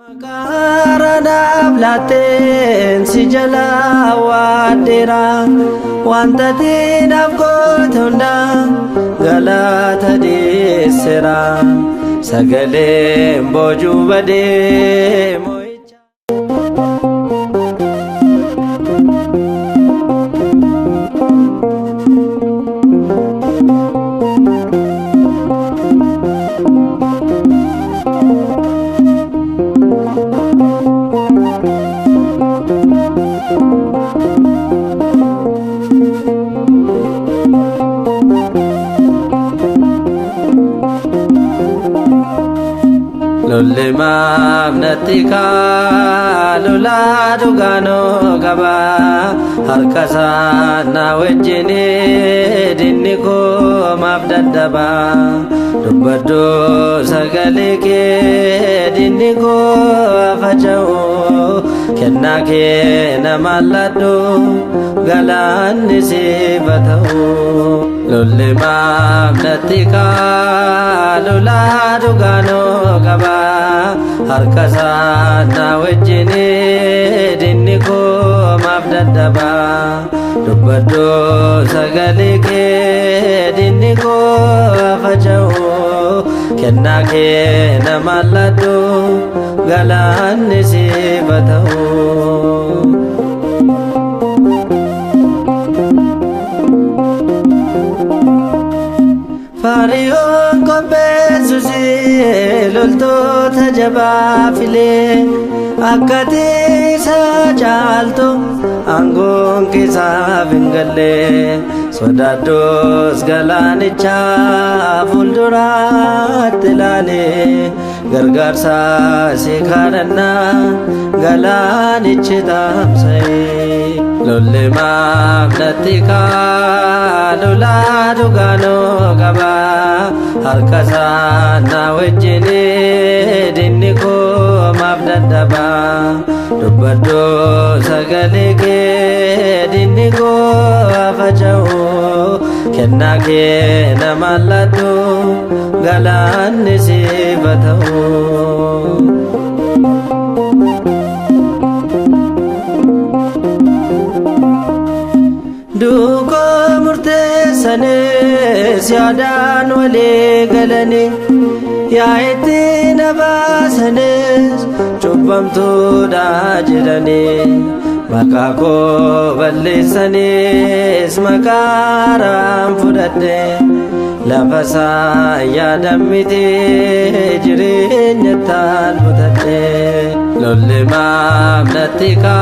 Makaranab laten si jala wadera wanta tinaf gotunda galata disera sagale boju bade moicha Lulima natika lula dugano gaba harkasa na wejini diniko mabdadaba dubbado sagaleke diniko afajao kennake namalado galanni sibatao lulima natika lula dugano gaba harkasa na wejini diniko mabdadaba dubbado sagaleke diniko afajao kennake namalado galanni sibatao Fariyon kombezuzi lolto tajaba file akkati sajalto angon kisa bingale sodados galanicha fuldura tilale gargarsa sikhanna galanichi tamsai lolema natika lula dugano gaba harkasa na wejini diniko mabdadaba dubbado sagaleke diniko afajao kennake namalado galanni sibatao Duko murteessane siyaadaan walii galane yaa'etti na baasanes cubbamtuudha jedhane maqaa koo balleessanis maqaaraan fudhadhe lafasaa yaadan miti jireenyattaan butadhe lollimaaf natika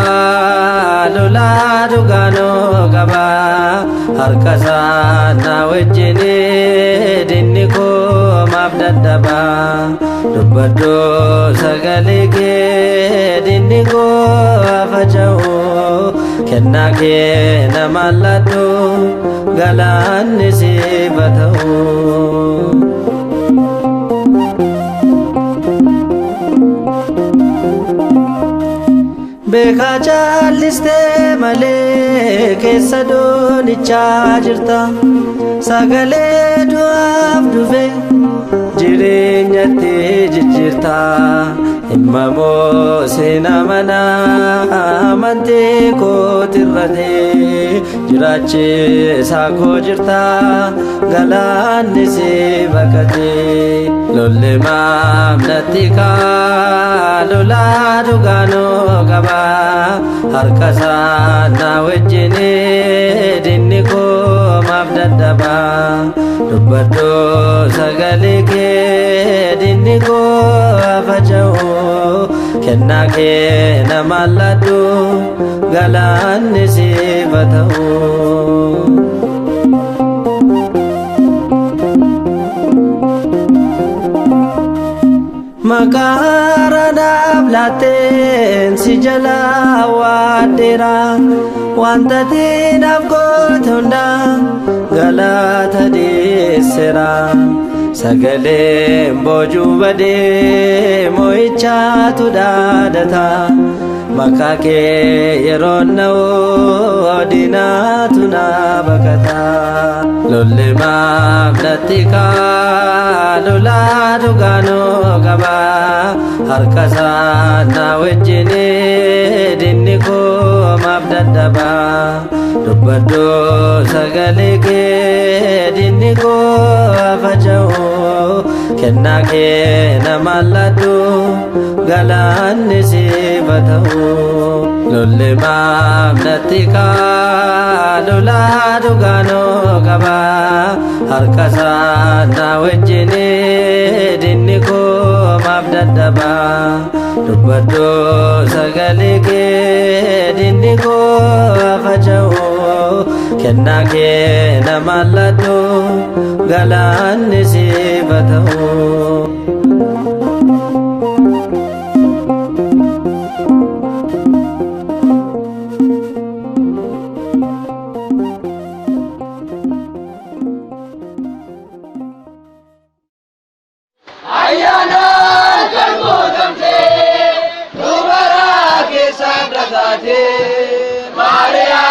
lula dugano gaba harkasa na wejini diniko mabdadaba dubbado sagaleke diniko afajao kennake namalado galanni sibatao Beka chaliste male keessa donichaa jirta sagale du'aaf dhufe jireenyatti jijjiirta himmamoo seena mana amantee kootirrate jiraachisaa koo jirta galanni si baqate lollimaaf natika lula dugano gaba harkasa na wejini diniko mabdadaba dubbado sagaleke diniko afajao kennake namalado galanni sibatao Makaranab laten si jala wadera wanta tinaf gotunda galata disera sagale boju bade moicha tudadata makake yeronna odinatuna bakata lolle mablatika lola dugano gaba harkasa na wejine dinni ko mabdadaba dubbado sagaleke dinni ko afajao kennake namaladu galanni sifatau lolle mablatika lola dugano gaba harkasa na wejine dinni ko mabdadaba dubbado sagaleke dinni ko afajao kennake namaladu galanni sifatau Ayana kalbutamte dubara ke sabragate Maria